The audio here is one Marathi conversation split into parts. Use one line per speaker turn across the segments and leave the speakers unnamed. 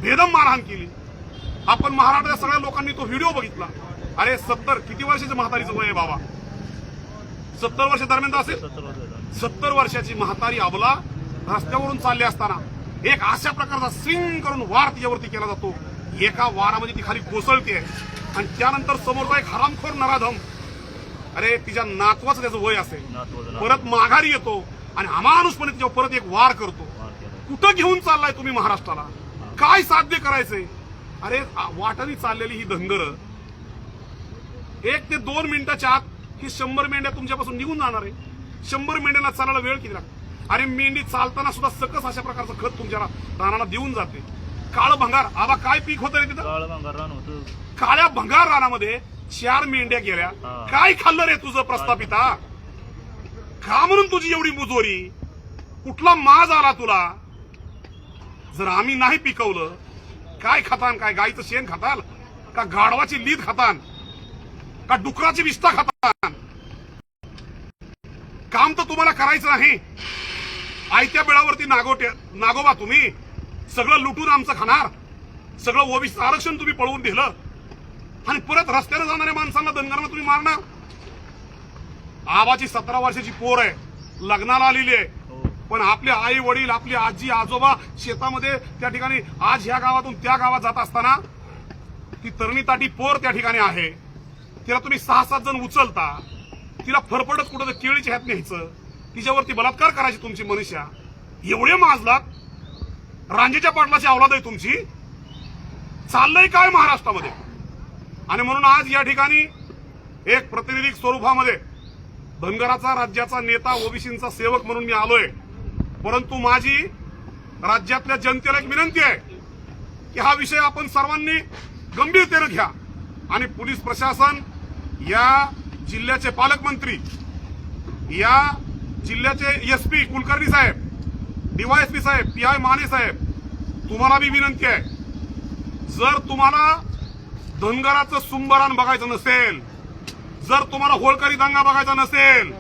बेदम मारहाण केली। आपण महाराष्ट्राच्या सगळ्या लोकांनी तो व्हिडिओ बघितला। अरे 70 किती वर्षाच्या म्हातारीचं वय आहे बाबा? 70 वर्ष दरम्यान असेल। 70 वर्षाची म्हातारी अबला रस्त्यावरून चालली असताना एक अशा प्रकारचा स्विंग करून वार तिच्यावरती केला जातो। एका वारामध्ये ती खाली कोसळते आणि त्यानंतर समोरचा एक हरामखोर नराधम, अरे तिच्या नातवाचं त्याचं वय असेल, परत माघारी येतो आणि अमानुषपणे तिच्यावर परत एक वार करतो। कुठं घेऊन चाललाय तुम्ही महाराष्ट्राला? काय साध्य करायचंय? अरे वाटाने चाललेली ही धनगर 1 ते 2 मिनिटाच्या आत ही 100 मेंढ्या तुमच्यापासून निघून जाणार आहे। 100 मेंढ्याला चालायला वेळ किती लागतो? अरे मेंढी चालताना सुद्धा सकस अशा प्रकारचं खत तुमच्या रानाला देऊन जाते। काळं भंगार, आबा काय पीक होतं रे तिथं?
काळं भंगार रान होतं।
काळ्या भंगार रानामध्ये 4 मेंढ्या गेल्या। काय खाल्लं रे तुझं प्रस्थापिता? का म्हणून तुझी एवढी मुजोरी? कुठला माज आला तुला? जर आम्ही नाही पिकवलं काय खातान? काय गाईचं शेण खाताल का? गाढवाची लीद खातान का? डुकराची विष्ठा खातान? काम तर तुम्हाला करायचं नाही। आयत्या बेळावरती नागोबा तुम्ही सगळं लुटून आमचं खाणार, सगळं ओबीसी आरक्षण तुम्ही पळवून दिलं आणि परत रस्त्याने जाणाऱ्या माणसांना धनगरांना तुम्ही मारणार। आबाची 17 वर्षाची पोर आहे, लग्नाला आलेली आहे, पण आपले आई वडील आपली आजी आजोबा शेतामध्ये त्या ठिकाणी आज ह्या गावातून त्या गावात जात असताना ती तरणी ताटी पोर त्या ठिकाणी आहे। तिला तुम्ही 6-7 जण उचलता, तिला फरफडत कुठं केळीच्या ह्यात न्यायचं, तिच्यावरती बलात्कार करायची तुमची मनुष्या। एवढे माजलात? रांजेच्या पाटलाची औलाद आहे तुमची? चाललंय काय महाराष्ट्रामध्ये? आणि म्हणून आज या ठिकाणी एक प्रातिनिधिक स्वरूपामध्ये धनगराचा राज्याचा नेता ओबीसींचा सेवक म्हणून मी आलोय। परंतु माझी राज्यातल्या जनतेला एक विनंती आहे की हा विषय आपण सर्वांनी गंभीरतेने घ्या आणि पोलीस प्रशासन, या जिल्ह्याचे पालकमंत्री, या जिल्ह्याचे एसपी कुलकर्णी साहेब, डीवायएसपी साहेब, पीआय माने साहेब, तुम्हाला भी विनंती आहे, जर तुम्हाला धनगराचं सुंबरान बघायचं नसेल, जर तुम्हाला होळकरी दंगा बघायचा नसेल,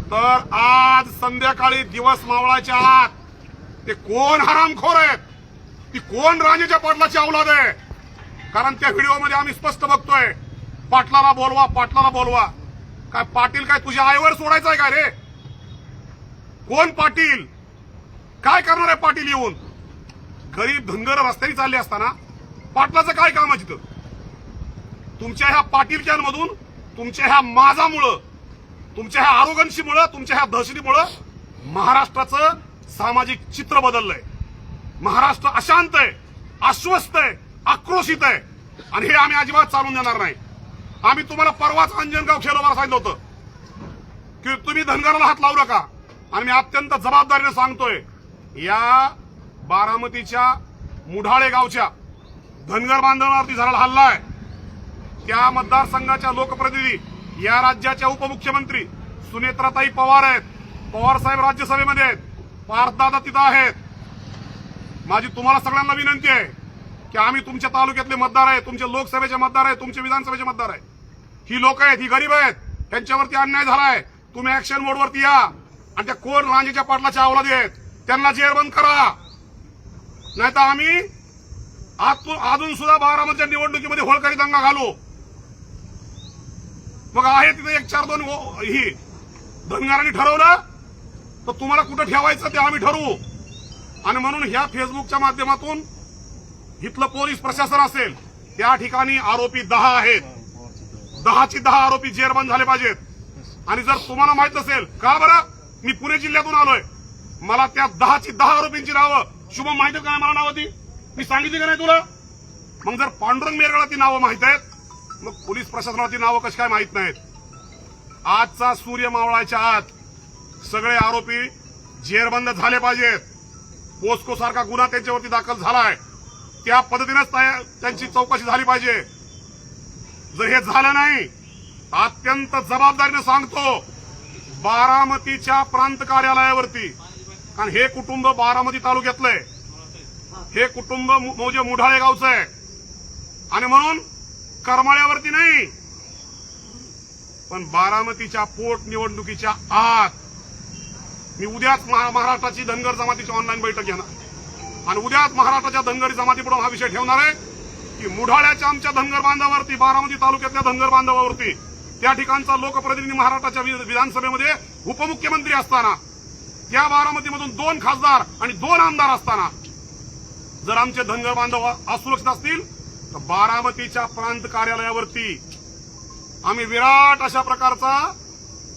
तर आज संध्याकाळी दिवस मावळाच्या आत ते कोण हरामखोर आहेत, ती कोण रांजेच्या पाटलाची औलाद आहे? कारण त्या व्हिडिओमध्ये आम्ही स्पष्ट बघतोय, पाटलाला बोलवा, पाटलाला बोलवा। काय पाटील काय तुझ्या आईवर सोडायचं आहे काय रे? कोण पाटील? काय करणार आहे पाटील येऊन? गरीब धनगर रस्त्याने चालले असताना पाटलाचं काय काम आहे तिथं? तुमच्या ह्या पाटीलक्यांमधून, तुमच्या ह्या माजामुळं, तुमच्या ह्या आरोगन्सीमुळं, तुमच्या ह्या दहशतीमुळं महाराष्ट्राचं सामाजिक चित्र बदललंय। महाराष्ट्र अशांत आहे, अस्वस्थ आहे, आक्रोशित आहे आणि हे आम्ही अजिबात चालून देणार नाही। आम्ही तुम्हाला परवाच अंजनगाव खेलोबाला सांगितलं होतं की तुम्ही धनगराला हात लावू नका आणि मी अत्यंत जबाबदारीने सांगतोय, या बारामतीच्या मुढाळे गावच्या धनगर बांधवांवरती झालेला हल्ला आहे, त्या मतदारसंघाच्या लोकप्रतिनिधी, या राज्याच्या उपमुख्यमंत्री सुनेत्राताई पवार आहेत, पवार साहेब राज्यसभेमध्ये आहेत, पार्थदादा तिथं आहेत। माझी तुम्हाला सगळ्यांना विनंती आहे की आम्ही तुमच्या तालुक्यातले मतदार आहे, तुमचे लोकसभेचे मतदार आहे, तुमचे विधानसभेचे मतदार आहे, ही लोक आहेत, ही गरीब आहेत, त्यांच्यावरती अन्याय झालाय, तुम्ही ऍक्शन मोडवरती या आणि त्या कोण रांजेच्या पाटलाच्या औलादी आहेत त्यांना जेरबंद करा, नाहीतर आम्ही अजून सुद्धा बारामतीच्या निवडणुकीमध्ये होळकरी दंगा घालू। मग आहे तिथे 1-4-2 ही धनगरांनी ठरवलं तर तुम्हाला कुठं ठेवायचं ते आम्ही ठरवू। आणि म्हणून ह्या फेसबुकच्या माध्यमातून इथलं पोलीस प्रशासन असेल, त्या ठिकाणी आरोपी 10 आहेत, 10ची 10 आरोपी जेरबंद झाले पाहिजेत। आणि जर तुम्हाला माहित नसेल का बरं, मी पुणे जिल्ह्यातून आलोय, मला त्या 10ची 10 आरोपींची नावं शुभम माहिती काय? मला नावं ती मी सांगितली का नाही तुला? मग जर पांडुरंग मेरगळा ती नावं माहित आहेत, मग पोलीस प्रशासनाला ती नावं कशी काय माहित नाहीत? आजचा सूर्य मावळाच्या आत सगळे आरोपी जेरबंद झाले पाहिजेत। पोस्को सारखा गुन्हा त्यांच्यावरती दाखल झालाय, त्या पद्धतीनेच त्यांची चौकशी झाली पाहिजे। जर हे झालं नाही, अत्यंत जबाबदारीने सांगतो, बारामतीच्या प्रांत कार्यालयावरती, कारण हे कुटुंब बारामती तालुक्यातलंय, हे कुटुंब म्हणजे मुढाळे गावचं आहे आणि म्हणून करमाळ्यावरती नाही पण बारामतीच्या पोटनिवडणुकीच्या आत मी उद्याच महाराष्ट्राची धनगर जमातीची ऑनलाईन बैठक घेणार। आणि उद्याच महाराष्ट्राच्या धनगरी जमातीपुढे हा विषय ठेवणार आहे की मुढाळ्याच्या आमच्या धनगर बांधावरती, बारामती तालुक्यातल्या धनगर बांधावावरती त्या ठिकाणचा लोकप्रतिनिधी महाराष्ट्राच्या विधानसभेमध्ये उपमुख्यमंत्री असताना, त्या बारामतीमधून 2 खासदार आणि 2 आमदार असताना जर आमचे धनगर बांधव असुरक्षित असतील तर बारामतीच्या प्रांत कार्यालयावरती आम्ही विराट अशा प्रकारचा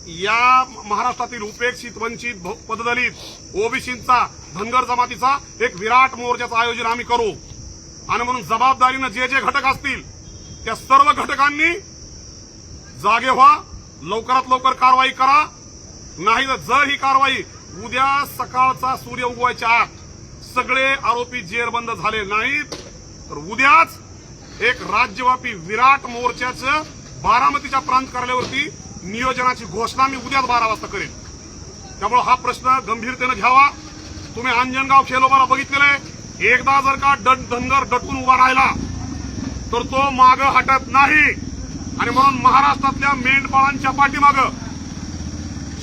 या महाराष्ट्रातील उपेक्षित, वंचित, पददलित, ओबीसींचा, धनगर जमातीचा एक विराट मोर्चाचं आयोजन आम्ही करू. आणि म्हणून जबाबदारीनं जे जे घटक असतील त्या सर्व घटकांनी जागे व्हा, लवकरात लवकर कारवाई करा. नाही तर जर ही कारवाई उद्या सकाळचा सूर्य उगवायच्या आत सगळे आरोपी जेरबंद झाले नाहीत तर उद्याच एक राज्यव्यापी विराट मोर्चाचं बारामतीच्या प्रांत कार्यालयावरती नियोजनाची घोषणा मी उद्याच 12 वाजता करेन. त्यामुळे हा प्रश्न गंभीरतेनं घ्यावा. तुम्ही अंजनगाव खेलोबाला बघितलेलं आहे. एकदा जर का धनगर डटून उभा राहिला तर तो मागं हटत नाही. आणि म्हणून महाराष्ट्रातल्या मेंढपाळांच्या पाठीमागं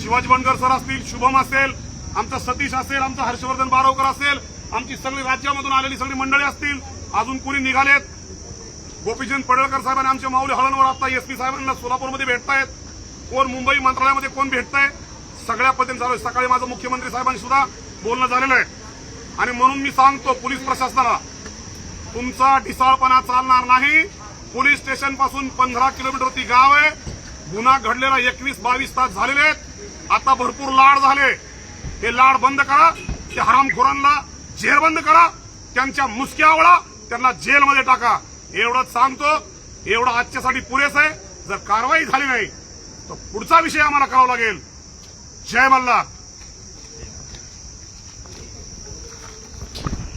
शिवाजी बनकर सर असतील, शुभम असेल, आमचा सतीश असेल, आमचा हर्षवर्धन बारावकर असेल, आमची सगळी राज्यामधून आलेली सगळी मंडळी असतील, अजून कोणी निघालेत, गोपीचंद पडळकर साहेबांनी आमच्या माऊली हळणवर आता एसपी साहेबांना सोलापूरमध्ये भेटतायत, कोण मुंबई मंत्रालयामध्ये कोण भेटताय, सगळ्या पद्धतीने चालू आहे. सकाळी माझं मुख्यमंत्री साहेबांनी सुद्धा बोलणं झालेलं आहे. आणि म्हणून मी सांगतो पोलीस प्रशासनाला, तुमचा ढिसाळपणा चालणार नाही. पोलीस स्टेशन पासून 15 किलोमीटरवरती गाव आहे. गुन्हा घडलेला 21-22 तास झालेले आहेत. आता भरपूर लाड झाले. हे लाड बंद करा. त्या हरामखोरांना जेरबंद करा. त्यांच्या मुसक्या आवळा, त्यांना जेलमध्ये टाका. एवढंच सांगतो. एवढं आजच्यासाठी पुरेसं आहे. जर कारवाई झाली नाही तर पुढचा विषय आम्हाला करावा लागेल. जय मल्हार.